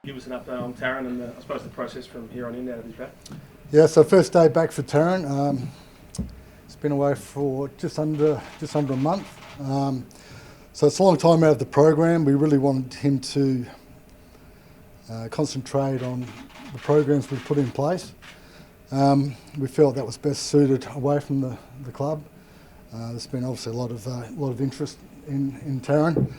give us an update on Tarryn and I suppose the process from here on in out of his back. Yeah, so first day back for Tarryn. He's been away for just under a month. So it's a long time out of the program. We really wanted him to concentrate on the programs we put in place. We felt that was best suited away from the club. There's been obviously a lot of interest in Tarryn.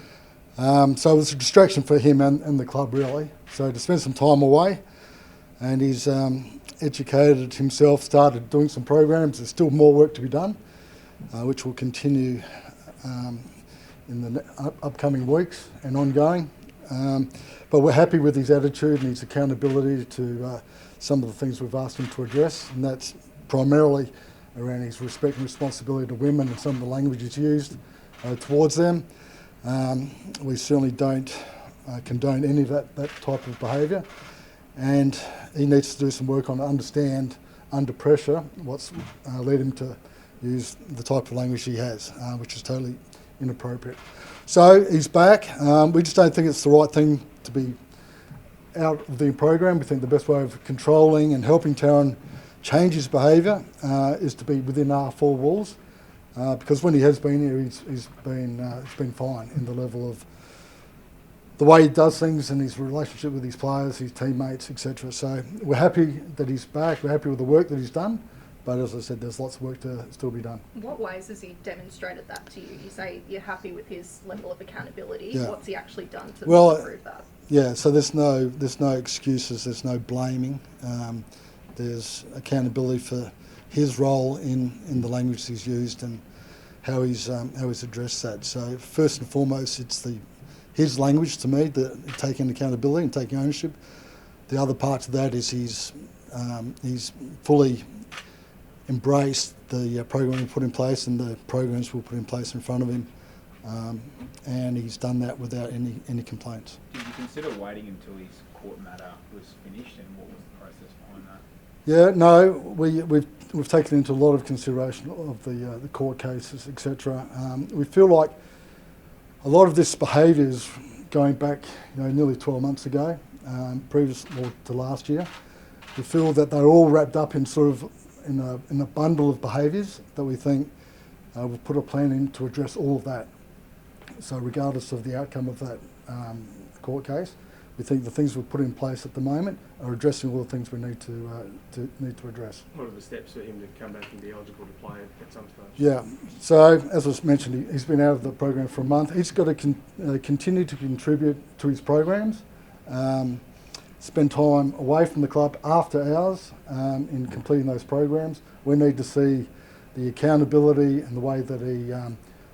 So it was a distraction for him and the club really. So to spend some time away, and he's educated himself, started doing some programs. There's still more work to be done, which will continue in the upcoming weeks and ongoing. But we're happy with his attitude and his accountability to some of the things we've asked him to address, and that's primarily around his respect and responsibility to women and some of the language he's used towards them. We certainly don't condone any of that type of behaviour, and he needs to do some work on understand under pressure what's led him to use the type of language he has, which is totally inappropriate. So he's back. We just don't think it's the right thing to be out of the program. We think the best way of controlling and helping Tarryn change his behaviour is to be within our four walls, because when he has been here, he's been fine in the level of the way he does things and his relationship with his players, his teammates, etc. So we're happy that he's back. We're happy with the work that he's done. But as I said, there's lots of work to still be done. What ways has he demonstrated that to you? You say you're happy with his level of accountability. Yeah. What's he actually done to improve that? Yeah, so there's no excuses, there's no blaming. There's accountability for his role in the language he's used and how he's addressed that. So first and foremost, it's his language to me, taking accountability and taking ownership. The other part of that is he's fully embraced the program we put in place and the programs we'll put in place in front of him, and he's done that without any complaints. Did you consider waiting until his court matter was finished, and what was the process behind that? Yeah, no, we've taken into a lot of consideration of the court cases, etc. We feel like a lot of this behaviour is going back, nearly 12 months ago, previous to last year. We feel that they're all wrapped up in sort of in a bundle of behaviours that we think we'll put a plan in to address all of that. So regardless of the outcome of that court case, we think the things we've put in place at the moment are addressing all the things we need to address. What are the steps for him to come back and be eligible to play at some stage? Yeah, so as was mentioned, he's been out of the program for a month. He's got to continue to contribute to his programs, spend time away from the club after hours in completing those programs. We need to see the accountability and the way that he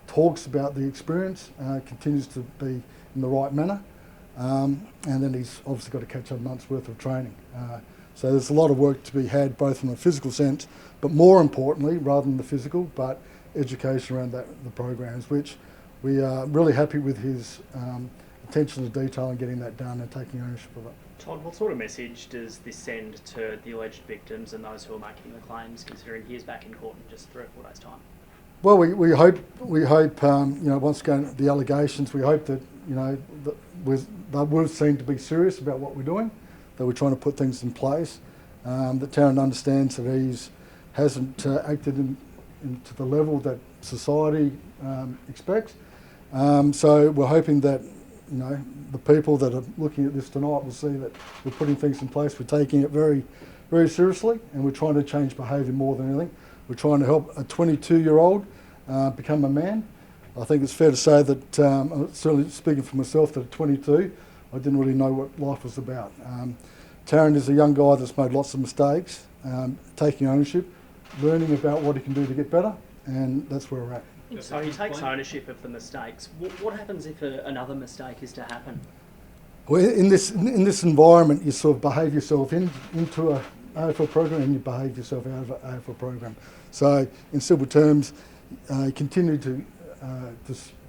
talks about the experience continues to be in the right manner. And then he's obviously got to catch up a month's worth of training. So there's a lot of work to be had, both from a physical sense, but more importantly, rather than the physical, but education around the programs, which we are really happy with his attention to detail and getting that done and taking ownership of it. Todd, what sort of message does this send to the alleged victims and those who are making the claims, considering he is back in court in just 3 or 4 days' time? Well, we hope once again the allegations, we hope that that we're seen to be serious about what we're doing, that we're trying to put things in place, that Tarryn understands that he hasn't acted into the level that society expects. So we're hoping that the people that are looking at this tonight will see that we're putting things in place, we're taking it very, very seriously, and we're trying to change behaviour more than anything. We're trying to help a 22-year-old become a man. I think it's fair to say that, certainly speaking for myself, that at 22, I didn't really know what life was about. Tarryn is a young guy that's made lots of mistakes, taking ownership, learning about what he can do to get better, and that's where we're at. So he takes ownership of the mistakes. What happens if another mistake is to happen? Well, in this environment, you sort of behave yourself into a AFL program and you behave yourself out of an AFL program. So in simple terms, you continue to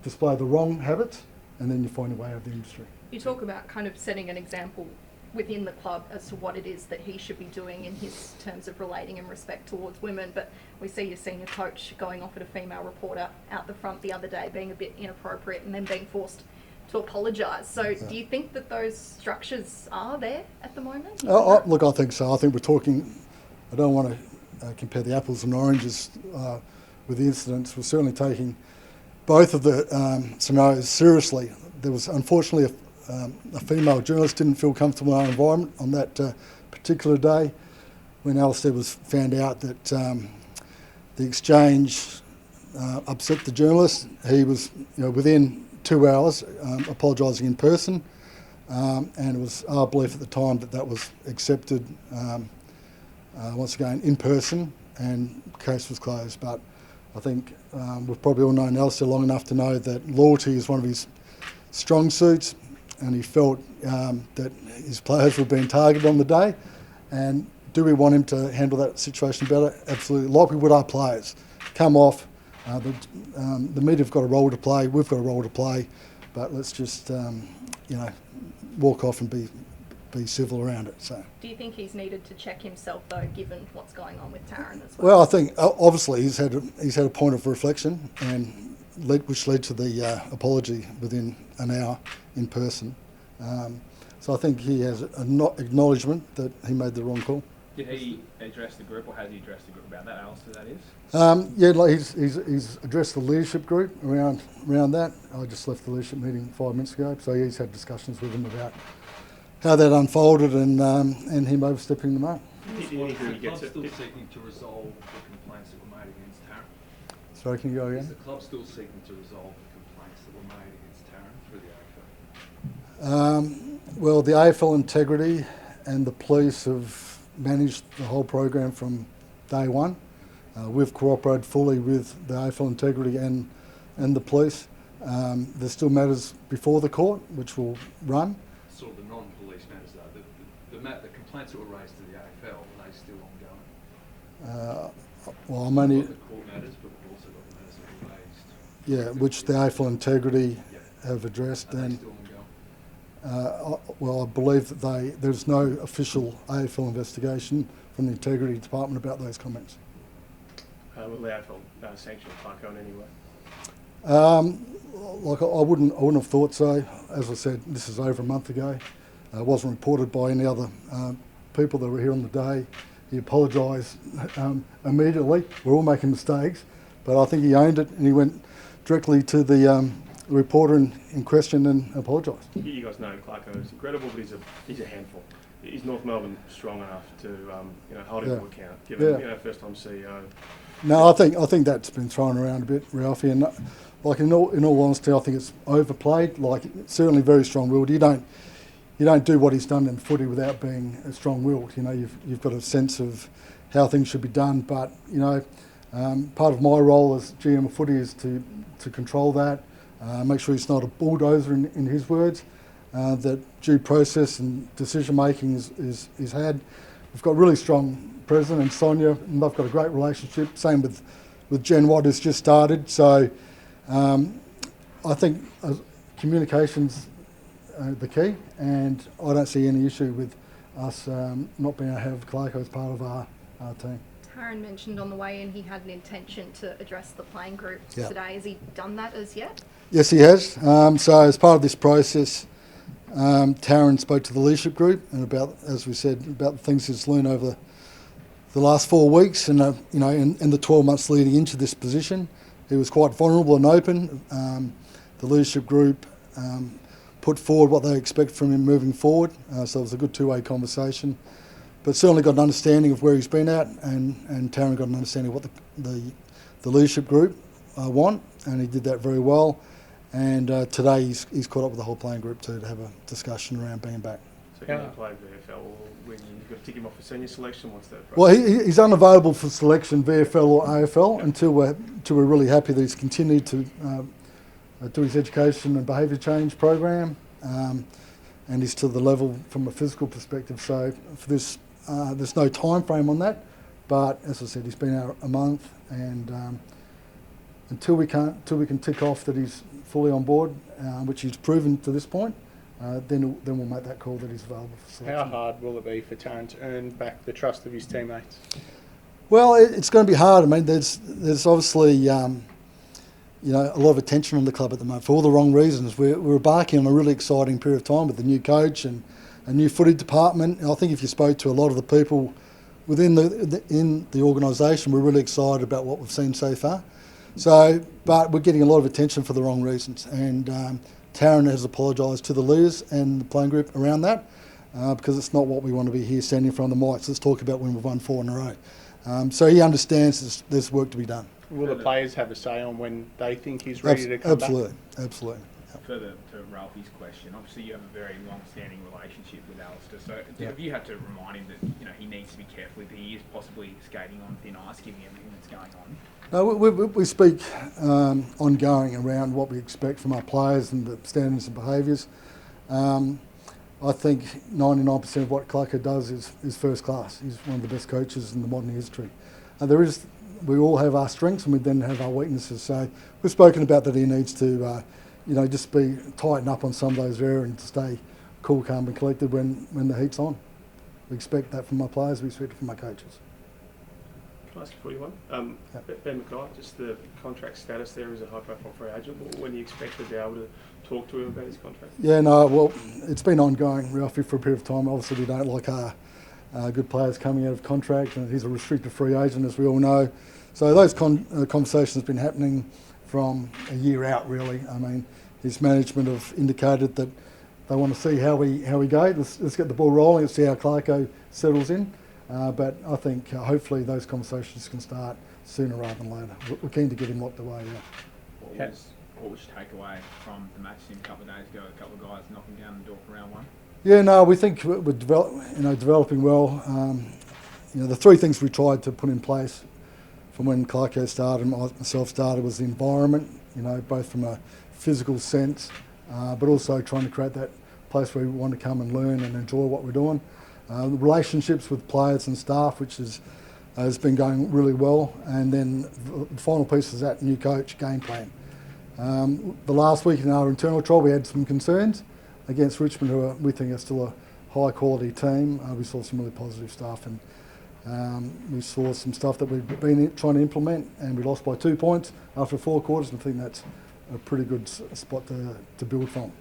display the wrong habits, and then you find a way out of the industry. You talk about kind of setting an example within the club as to what it is that he should be doing in his terms of relating and respect towards women, but we see your senior coach going off at a female reporter out the front the other day, being a bit inappropriate and then being forced to to apologise. So do you think that those structures are there at the moment? Look, I think so. I think we're talking, I don't want to compare the apples and oranges with the incidents. We're certainly taking both of the scenarios seriously. There was unfortunately a female journalist didn't feel comfortable in our environment on that particular day when Alistair was found out that the exchange upset the journalist. He was, within 2 hours apologising in person, and it was our belief at the time that that was accepted once again in person, and the case was closed. But I think we've probably all known Alistair long enough to know that loyalty is one of his strong suits, and he felt that his players were being targeted on the day. And do we want him to handle that situation better? Absolutely. Like we would our players. Come off. The media have got a role to play. We've got a role to play. But let's just, walk off and be civil around it. So. Do you think he's needed to check himself though, given what's going on with Tarryn as well? Well, I think obviously he's had a point of reflection, and which led to the apology within an hour in person. So I think he has an acknowledgement that he made the wrong call. Did he address the group, or has he addressed the group about that, Alistair, that is? He's addressed the leadership group around that. I just left the leadership meeting 5 minutes ago, so he's had discussions with them about how that unfolded and him overstepping the mark. Is the club still seeking to resolve the complaints that were made against Tarryn? Sorry, can you go Is again? the club still seeking to resolve the complaints that were made against Tarryn through the AFL? Well, the AFL integrity and the police have managed the whole program from day one. We've cooperated fully with the AFL integrity and the police. There's still matters before the court, which will run. Sort of the non-police matters though. The complaints that were raised to the AFL, are they still ongoing? Well, I'm only... Not the court matters, but we've also got the matters that were raised. Yeah, which the AFL integrity have addressed. Are they And still ongoing? I believe that there's no official AFL investigation from the integrity department about those comments. Will the AFL sanction Clarko in any way? I wouldn't have thought so. As I said, this is over a month ago. It wasn't reported by any other people that were here on the day. He apologised immediately. We're all making mistakes, but I think he owned it and he went directly to the reporter in question and apologised. You guys know Clarko is incredible, but he's a handful. Is North Melbourne strong enough to hold him to account, given first time CEO? No, I think that's been thrown around a bit, Ralphie, and like in all honesty, I think it's overplayed. Like certainly very strong-willed. You don't do what he's done in footy without being strong-willed. You've got a sense of how things should be done, but part of my role as GM of footy is to control that, make sure he's not a bulldozer in his words, that due process and decision making is had. We've got really strong president and Sonia, and they've got a great relationship. Same with Jen Watt, who's just started. So I think communication's the key, and I don't see any issue with us not being able to have Clarko as part of our team. Tarryn mentioned on the way in he had an intention to address the playing group today. Has he done that as yet? Yes, he has. So as part of this process, Tarryn spoke to the leadership group and about, as we said, about the things he's learned over the last 4 weeks and in the 12 months leading into this position. He was quite vulnerable and open. The leadership group put forward what they expect from him moving forward. So it was a good two-way conversation. But certainly got an understanding of where he's been at, and Tarryn got an understanding of what the leadership group want, and he did that very well. And today he's caught up with the whole playing group to have a discussion around being back. So can he play VFL, or when you've got to tick him off for senior selection? What's that process? Well, he's unavailable for selection, VFL or AFL, until we're really happy that he's continued to do his education and behaviour change program, and he's to the level from a physical perspective. So for this, there's no time frame on that, but as I said, he's been out a month, and until we can tick off that he's fully on board, which he's proven to this point, then we'll make that call that he's available for selection. How hard will it be for Tarryn to earn back the trust of his teammates? Well, it's going to be hard. I mean, there's obviously you know, a lot of attention on the club at the moment for all the wrong reasons. We're embarking on a really exciting period of time with the new coach and a new footy department. And I think if you spoke to a lot of the people within the organisation, we're really excited about what we've seen so far. So, but we're getting a lot of attention for the wrong reasons. And Tarryn has apologised to the leaders and the playing group around that because it's not what we want to be here standing in front of the mics. Let's talk about when we've won 4 in a row. So he understands there's work to be done. Will the players have a say on when they think he's ready to come back? Absolutely. Further to Ralphie's question, obviously you have a very long-standing relationship with Alistair. So have you had to remind him that he needs to be careful if he is possibly skating on thin ice, given everything that's going on? No, we speak ongoing around what we expect from our players and the standards and behaviours. I think 99% of what Clarko does is first class. He's one of the best coaches in the modern history. We all have our strengths and we then have our weaknesses. So we've spoken about that he needs to, just tighten up on some of those areas and to stay cool, calm and collected when the heat's on. We expect that from my players, we expect it from my coaches. Can I ask you one? Ben Mackay, just the contract status there as a high-profile free agent. When do you expect to be able to talk to him about his contract? Yeah, no, well, it's been ongoing, Ralphie, for a period of time. Obviously, we don't like our good players coming out of contract, and he's a restricted free agent, as we all know. So those conversations have been happening from a year out, really. I mean, his management have indicated that they want to see how we go. Let's get the ball rolling. Let's see how Clarko settles in. But I think hopefully those conversations can start sooner rather than later. We're keen to get him locked away. Yeah. What was your takeaway from the match a couple of days ago? A couple of guys knocking down the door for round 1. Yeah, no, we think we're developing well. The 3 things we tried to put in place from when Clarko started and myself started was the environment, both from a physical sense, but also trying to create that place where we want to come and learn and enjoy what we're doing. The relationships with players and staff, which has been going really well, and then the final piece is that new coach game plan. The last week in our internal trial we had some concerns against Richmond, who we think are still a high quality team. We saw some really positive stuff, and we saw some stuff that we've been trying to implement, and we lost by 2 points after 4 quarters, and I think that's a pretty good spot to build from.